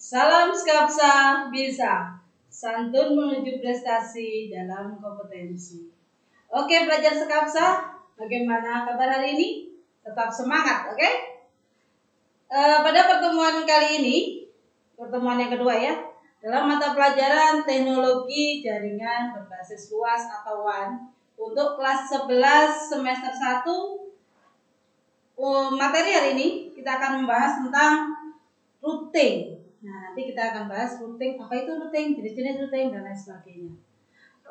Salam Skapsa bisa santun menuju prestasi dalam kompetensi. Oke pelajar Skapsa, bagaimana kabar hari ini? Tetap semangat, oke? Pada pertemuan kali ini, pertemuan yang kedua ya, dalam mata pelajaran teknologi jaringan berbasis luas atau WAN untuk kelas 11 semester 1, materi hari ini kita akan membahas tentang routing. Nah, nanti kita akan bahas routing, apa itu routing, jenis-jenis routing dan lain sebagainya.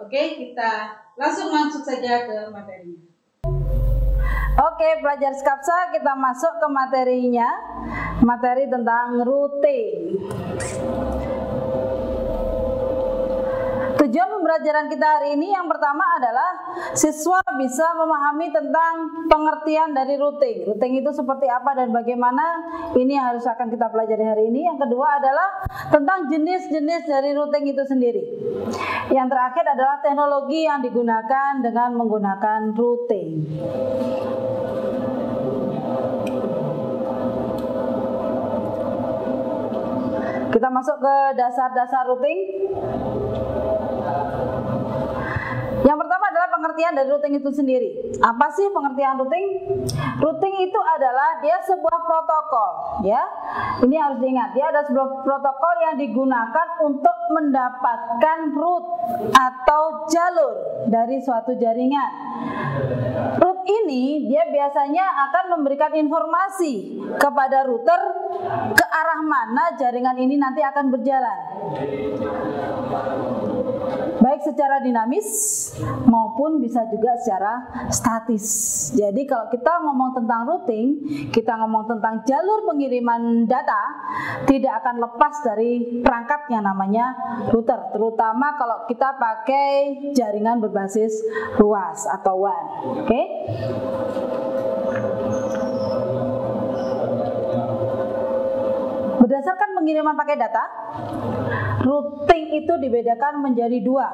Oke, kita langsung masuk saja ke materinya. Oke, pelajar Skapsa, kita masuk ke materinya. Materi tentang routing. Tujuan pembelajaran kita hari ini yang pertama adalah siswa bisa memahami tentang pengertian dari routing. Routing itu seperti apa dan bagaimana, ini yang harus akan kita pelajari hari ini. Yang kedua adalah tentang jenis-jenis dari routing itu sendiri. Yang terakhir adalah teknologi yang digunakan dengan menggunakan routing. Kita masuk ke dasar-dasar routing. Yang pertama adalah pengertian dari routing itu sendiri. Apa sih pengertian routing? Routing itu adalah dia sebuah protokol, ya. Ini harus diingat, dia ada sebuah protokol yang digunakan untuk mendapatkan route atau jalur dari suatu jaringan. Route ini dia biasanya akan memberikan informasi kepada router ke arah mana jaringan ini nanti akan berjalan, baik secara dinamis maupun bisa juga secara statis. Jadi kalau kita ngomong tentang routing, kita ngomong tentang jalur pengiriman data, tidak akan lepas dari perangkat yang namanya router, terutama kalau kita pakai jaringan berbasis luas atau WAN. Oke? Berdasarkan pengiriman pakai data, routing itu dibedakan menjadi dua.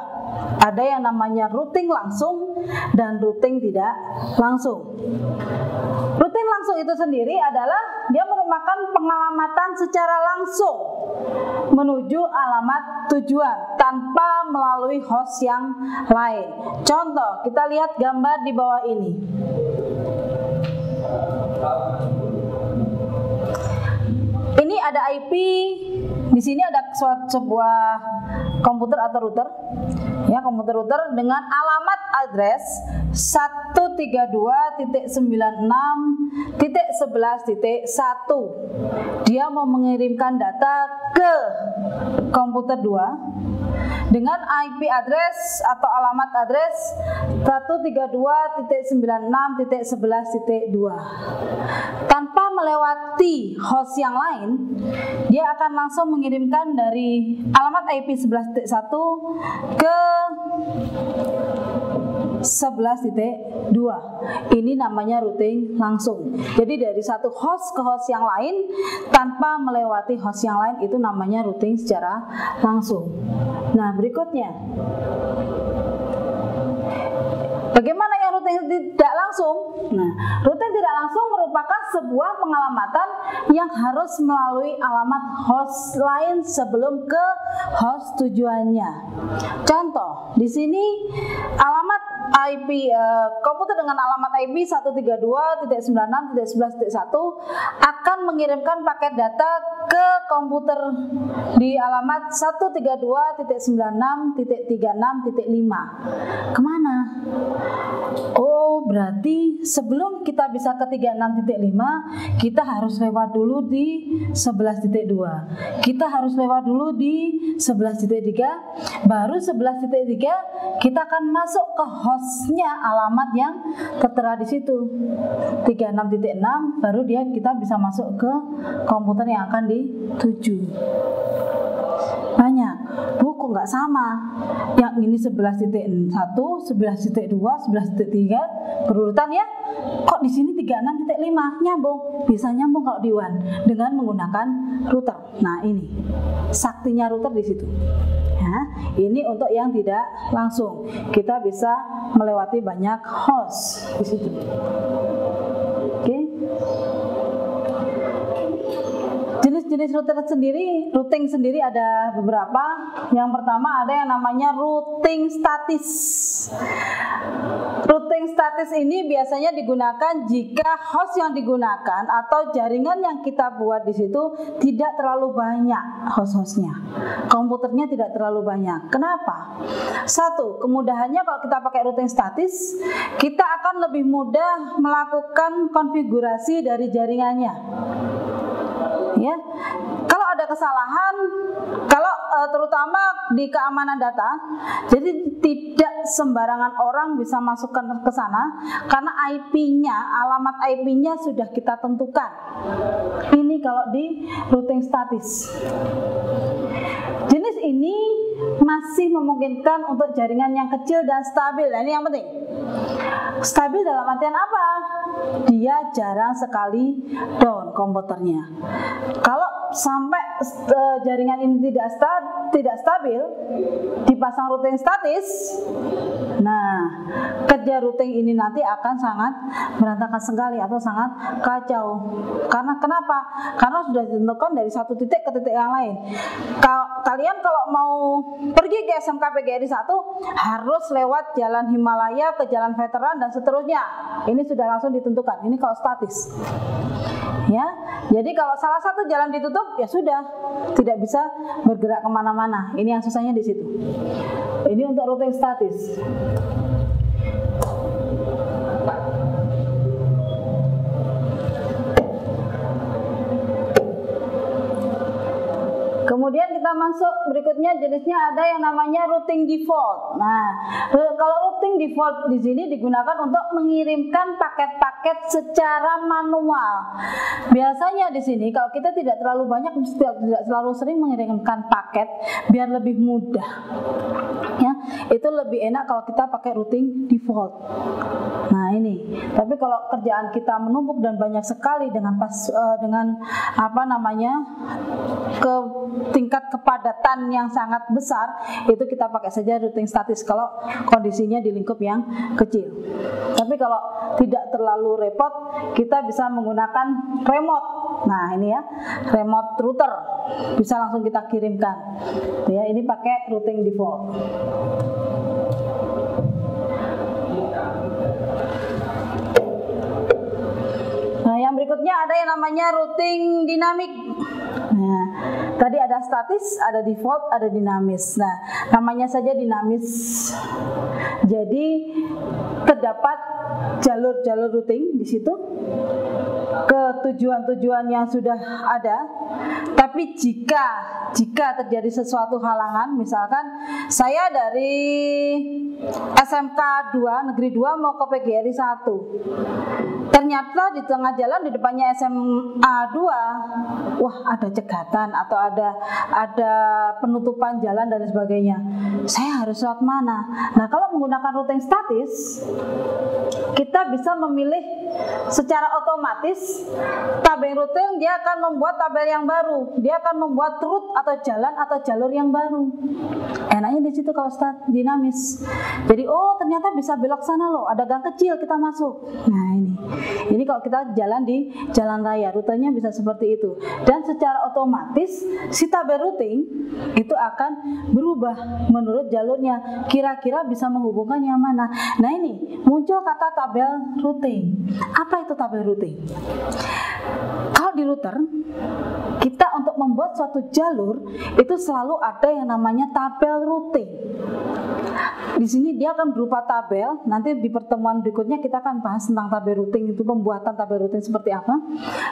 Ada yang namanya routing langsung dan routing tidak langsung. Routing langsung itu sendiri adalah dia merupakan pengalamatan secara langsung menuju alamat tujuan tanpa melalui host yang lain. Contoh, kita lihat gambar di bawah ini. Ini ada IP, di sini ada sebuah komputer atau router, ya, komputer router dengan alamat address 132.96.11.1. Dia mau mengirimkan data ke komputer 2 dengan IP address atau alamat address 132.96.11.2. Tanpa melewati host yang lain, dia akan langsung mengirimkan dari alamat IP 11.1 ke 11.2. Ini namanya routing langsung. Jadi dari satu host ke host yang lain tanpa melewati host yang lain, itu namanya routing secara langsung. Nah, berikutnya, bagaimana yang routing tidak langsung? Nah, routing tidak langsung merupakan sebuah pengalamatan yang harus melalui alamat host lain sebelum ke host tujuannya. Contoh, di sini alamat IP komputer dengan alamat IP 132.96.11.1 akan mengirimkan paket data ke komputer di alamat 132.96.36.5. Kemana? Oh, berarti sebelum kita bisa ke 36.5, kita harus lewat dulu di 11.2. Kita harus lewat dulu di 11.3, baru 11.3 kita akan masuk ke hostnya alamat yang tertera di situ 36.6, baru kita bisa masuk ke komputer yang akan dituju. Banyak, kok nggak sama? Yang ini 11.1, 11.2, 11.3 berurutan ya? Kok di sini 36.5 nyambung? Bisa nyambung kalau di WAN dengan menggunakan router. Nah, ini saktinya router di situ. Ya, ini untuk yang tidak langsung. Kita bisa melewati banyak host di situ. Oke. Jenis jenis routing sendiri ada beberapa. Yang pertama ada yang namanya routing statis. Routing statis ini biasanya digunakan jika host yang digunakan atau jaringan yang kita buat di situ tidak terlalu banyak host-hostnya. Komputernya tidak terlalu banyak. Kenapa? Satu, kemudahannya kalau kita pakai routing statis, kita akan lebih mudah melakukan konfigurasi dari jaringannya. Ya, kalau ada kesalahan, kalau terutama di keamanan data, jadi tidak sembarangan orang bisa masukkan ke sana karena IP-nya, alamat IP-nya sudah kita tentukan. Ini kalau di routing statis. Jenis ini masih memungkinkan untuk jaringan yang kecil dan stabil. Nah, ini yang penting. Stabil dalam artian apa? Dia jarang sekali down komputernya. Kalau sampai jaringan ini tidak stabil, dipasang routing statis, nah kerja routing ini nanti akan sangat berantakan sekali atau sangat kacau. Karena kenapa? Karena sudah ditentukan dari satu titik ke titik yang lain. Kalian kalau mau pergi ke SMK PGRI 1 harus lewat jalan Himalaya ke jalan veteran dan seterusnya. Ini sudah langsung ditentukan. Ini kalau statis. Ya, jadi kalau salah satu jalan ditutup, ya sudah, tidak bisa bergerak kemana-mana. Ini yang susahnya di situ. Ini untuk routing statis. Kemudian kita masuk berikutnya, jenisnya ada yang namanya routing default. Nah, kalau routing default di sini digunakan untuk mengirimkan paket-paket secara manual. Biasanya di sini kalau kita tidak terlalu banyak, tidak terlalu sering mengirimkan paket, biar lebih mudah. Ya, itu lebih enak kalau kita pakai routing default. Nah ini, tapi kalau kerjaan kita menumpuk dan banyak sekali dengan ke tingkat kepadatan yang sangat besar, itu kita pakai saja routing statis kalau kondisinya di lingkup yang kecil. Tapi kalau tidak terlalu repot, kita bisa menggunakan remote. Nah ini ya, remote router bisa langsung kita kirimkan. Ya, ini pakai routing default. Nah, yang berikutnya ada yang namanya routing dinamik. Nah, tadi ada statis, ada default, ada dinamis. Nah, namanya saja dinamis. Jadi terdapat jalur-jalur routing di situ ke tujuan-tujuan yang sudah ada. Tapi jika terjadi sesuatu halangan, misalkan saya dari SMK 2 Negeri 2 mau ke PGRI 1. Ternyata di tengah jalan di depannya SMA 2, wah ada cegatan atau ada penutupan jalan dan sebagainya. Saya harus lewat mana? Nah, kalau menggunakan routing statis, kita bisa memilih secara otomatis tabel routing. Dia akan membuat tabel yang baru. Dia akan membuat route atau jalan atau jalur yang baru. Enaknya di situ kalau dinamis. Jadi ternyata bisa belok sana loh. Ada gang kecil kita masuk. Nah ini kalau kita jalan di jalan raya, rutenya bisa seperti itu. Dan secara otomatis si tabel routing itu akan berubah menurut jalurnya. Kira-kira bisa menghubungkan yang mana. Nah ini muncul kata tabel routing. Apa itu tabel routing? Kalau di router, kita untuk membuat suatu jalur itu selalu ada yang namanya tabel routing. Di sini dia akan berupa tabel. Nanti di pertemuan berikutnya kita akan bahas tentang tabel routing, itu pembuatan tabel routing seperti apa.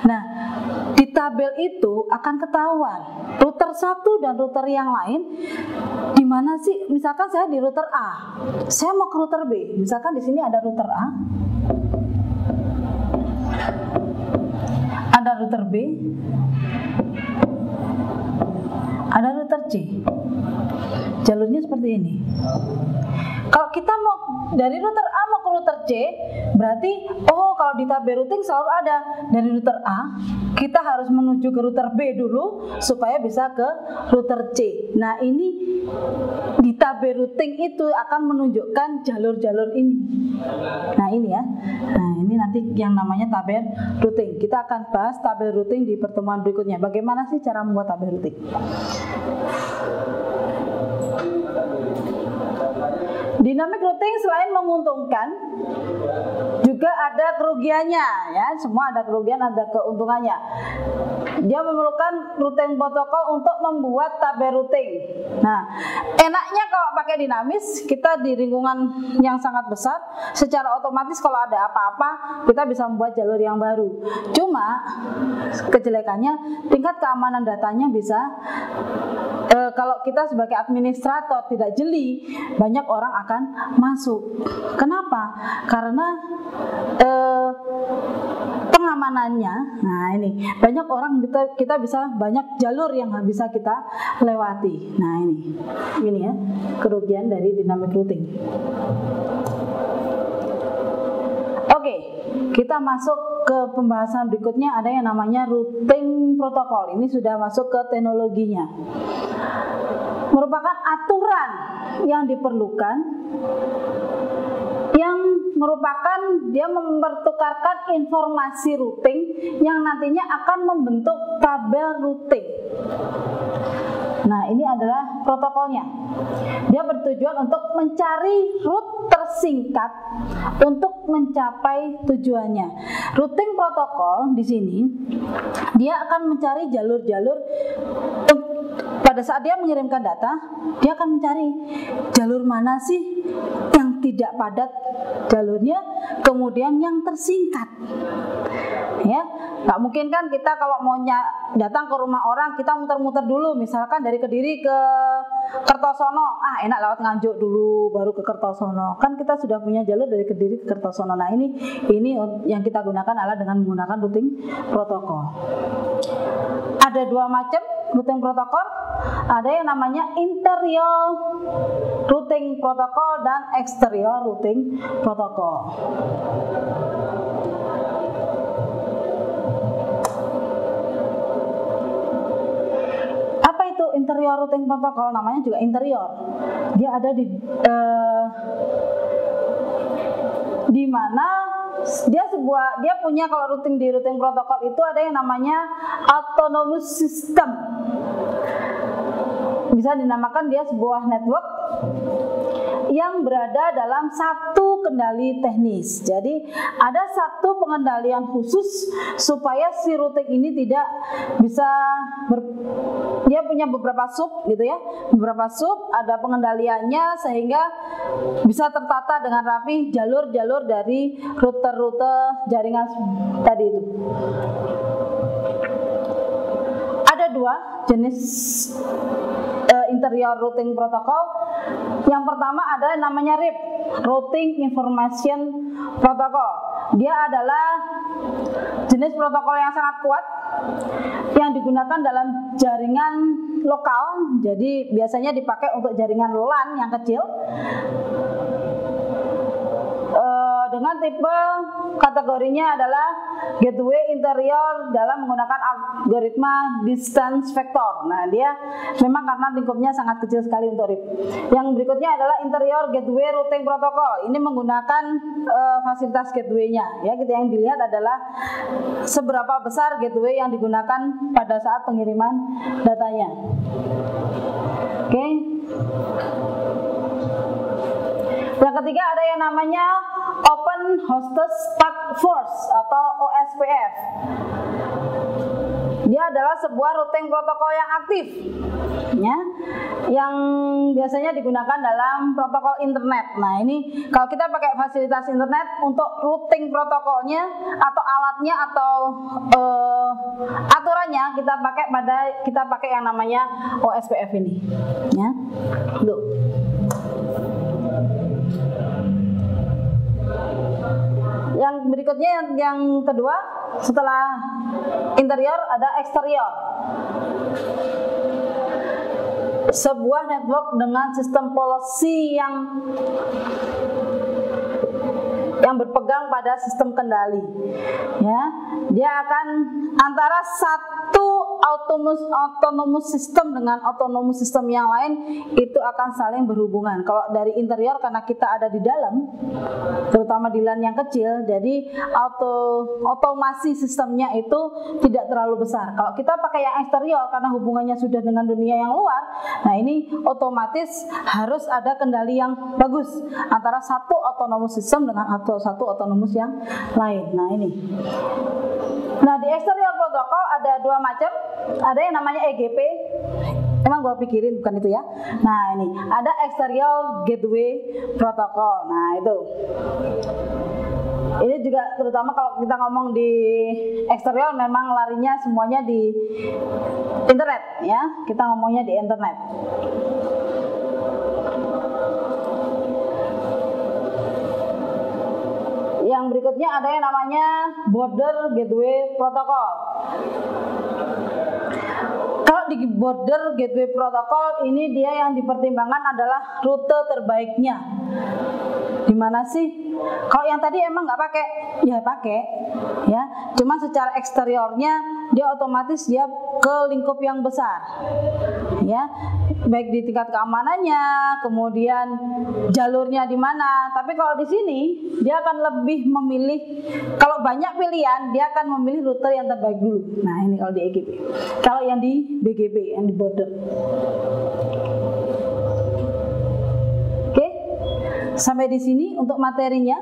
Nah, di tabel itu akan ketahuan router satu dan router yang lain di mana sih. Misalkan saya di router A, saya mau ke router B. Misalkan di sini ada router A, ada router B, ada router C. Jalurnya seperti ini. Kalau kita mau dari router A mau ke router C, Berarti kalau di tabel routing selalu ada dari router A kita harus menuju ke router B dulu supaya bisa ke router C. Nah, ini di tabel routing itu akan menunjukkan jalur-jalur ini. Nah, ini ya. Nah, ini nanti yang namanya tabel routing. Kita akan bahas tabel routing di pertemuan berikutnya. Bagaimana sih cara membuat tabel routing? Dynamic routing selain menguntungkan juga ada kerugiannya ya, semua ada kerugian ada keuntungannya. Dia memerlukan routing protokol untuk membuat tabel routing. Nah, enaknya kalau pakai dinamis, kita di lingkungan yang sangat besar, secara otomatis kalau ada apa-apa kita bisa membuat jalur yang baru. Cuma kejelekannya tingkat keamanan datanya bisa kalau kita sebagai administrator tidak jeli, banyak orang akan masuk. Kenapa? Karena pengamanannya. Nah, ini banyak orang kita bisa banyak jalur yang bisa kita lewati. Nah, ini ya kerugian dari dynamic routing. Oke, kita masuk ke pembahasan berikutnya, ada yang namanya routing protokol. Ini sudah masuk ke teknologinya. Merupakan aturan yang diperlukan, yang merupakan dia mempertukarkan informasi routing yang nantinya akan membentuk tabel routing. Nah, ini adalah protokolnya. Dia bertujuan untuk mencari route tersingkat untuk mencapai tujuannya. Routing protokol di sini dia akan mencari jalur-jalur. Pada saat dia mengirimkan data, dia akan mencari jalur mana sih yang tidak padat jalurnya, kemudian yang tersingkat. Ya, nggak mungkin kan kita kalau mau datang ke rumah orang kita muter-muter dulu, misalkan dari Kediri ke Kertosono, enak lewat Nganjuk dulu baru ke Kertosono. Kan kita sudah punya jalur dari Kediri ke Kertosono. Nah, ini yang kita gunakan adalah dengan menggunakan routing protokol. Ada dua macam routing protokol, ada yang namanya interior routing protokol dan exterior routing protokol. Apa itu interior routing protokol? Namanya juga interior. Dia ada di mana dia punya, kalau routing di routing protokol itu ada yang namanya autonomous system. Bisa dinamakan dia sebuah network yang berada dalam satu kendali teknis. Jadi ada satu pengendalian khusus supaya si routing ini tidak bisa dia punya beberapa sub gitu ya, beberapa sub, ada pengendaliannya sehingga bisa tertata dengan rapi jalur-jalur dari rute-rute jaringan tadi itu. Ada dua jenis interior routing protokol. Yang pertama ada yang namanya RIP, Routing Information Protocol. Dia adalah jenis protokol yang sangat kuat yang digunakan dalam jaringan lokal. Jadi biasanya dipakai untuk jaringan LAN yang kecil. Dengan tipe kategorinya adalah gateway interior dalam menggunakan algoritma distance vector. Nah, dia memang karena lingkupnya sangat kecil sekali untuk RIP. Yang berikutnya adalah interior gateway routing protocol. Ini menggunakan fasilitas gateway-nya. Ya, kita yang dilihat adalah seberapa besar gateway yang digunakan pada saat pengiriman datanya. Oke. Yang ketiga ada yang namanya Open Hosted Task Force atau OSPF. Dia adalah sebuah routing protokol yang aktif, ya, yang biasanya digunakan dalam protokol internet. Nah, ini kalau kita pakai fasilitas internet untuk routing protokolnya atau alatnya atau aturannya kita pakai yang namanya OSPF ini, ya. Tuh. Yang berikutnya yang kedua setelah interior ada eksterior. Sebuah network dengan sistem policy yang berpegang pada sistem kendali. Ya, dia akan antara satu autonomous system dengan autonomous system yang lain itu akan saling berhubungan. Kalau dari interior karena kita ada di dalam, terutama di LAN yang kecil, jadi otomasi sistemnya itu tidak terlalu besar. Kalau kita pakai yang eksterior karena hubungannya sudah dengan dunia yang luar, nah ini otomatis harus ada kendali yang bagus antara satu autonomous system dengan satu autonomous yang lain. Nah ini. Nah di exterior protokol ada dua macam, ada yang namanya EGP. Emang gua pikirin bukan itu ya. Nah ini ada exterior gateway protocol. Nah itu. Ini juga terutama kalau kita ngomong di eksterior memang larinya semuanya di internet ya. Kita ngomongnya di internet. Yang berikutnya ada yang namanya border gateway protocol. Kalau di border gateway protocol ini dia yang dipertimbangkan adalah rute terbaiknya. Gimana sih? Kalau yang tadi emang nggak pakai, ya pakai, ya. Cuma secara eksteriornya dia otomatis dia ke lingkup yang besar, ya. Baik di tingkat keamanannya, kemudian jalurnya di mana. Tapi kalau di sini dia akan lebih memilih, kalau banyak pilihan dia akan memilih rute yang terbaik dulu. Nah ini kalau di EGP. Kalau yang di BGP, yang di border. Sampai di sini untuk materinya.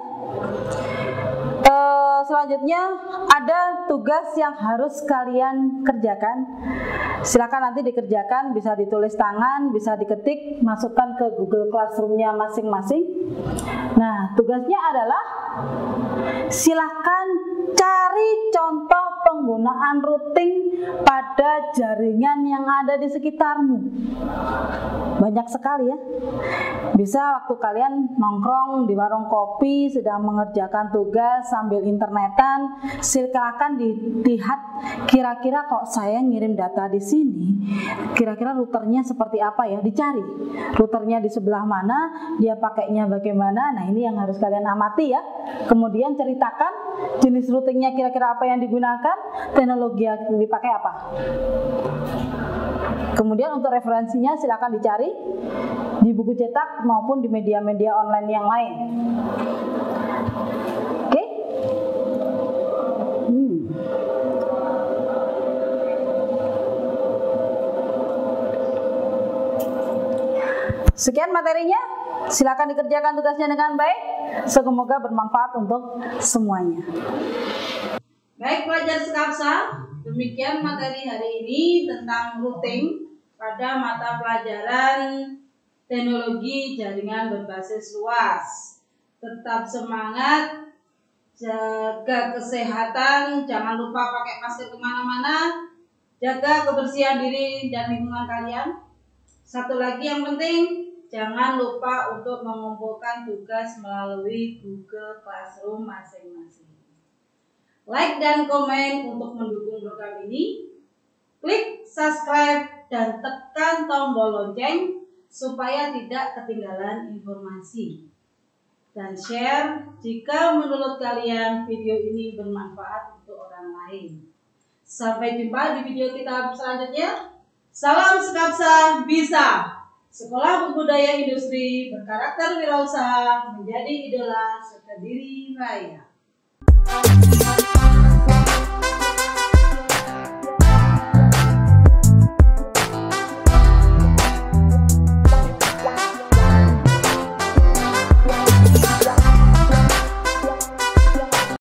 Selanjutnya ada tugas yang harus kalian kerjakan. Silakan nanti dikerjakan, bisa ditulis tangan, bisa diketik, masukkan ke Google Classroom-nya masing-masing. Nah, tugasnya adalah silakan cari contoh penggunaan routing pada jaringan yang ada di sekitarmu. Banyak sekali ya. Bisa waktu kalian nongkrong di warung kopi sedang mengerjakan tugas sambil internetan, silakan dilihat kira-kira kalau saya ngirim data di sini, kira-kira routernya seperti apa ya, dicari. Routernya di sebelah mana, dia pakainya bagaimana. Nah, ini yang harus kalian amati ya. Kemudian ceritakan jenis routingnya kira-kira apa yang digunakan, teknologi yang dipakai apa. Kemudian untuk referensinya silakan dicari di buku cetak maupun di media-media online yang lain. Oke? Sekian materinya, silakan dikerjakan tugasnya dengan baik. Semoga bermanfaat untuk semuanya. Baik pelajar Skapsa, demikian materi hari ini tentang routing pada mata pelajaran teknologi jaringan berbasis luas. Tetap semangat, jaga kesehatan, jangan lupa pakai masker kemana-mana, jaga kebersihan diri dan lingkungan kalian. Satu lagi yang penting, jangan lupa untuk mengumpulkan tugas melalui Google Classroom masing-masing. Like dan komen untuk mendukung program ini. Klik subscribe dan tekan tombol lonceng supaya tidak ketinggalan informasi. Dan share jika menurut kalian video ini bermanfaat untuk orang lain. Sampai jumpa di video kita selanjutnya. Salam Skapsa bisa. Sekolah Berbudaya Industri berkarakter wirausaha menjadi idola sekadiri raya.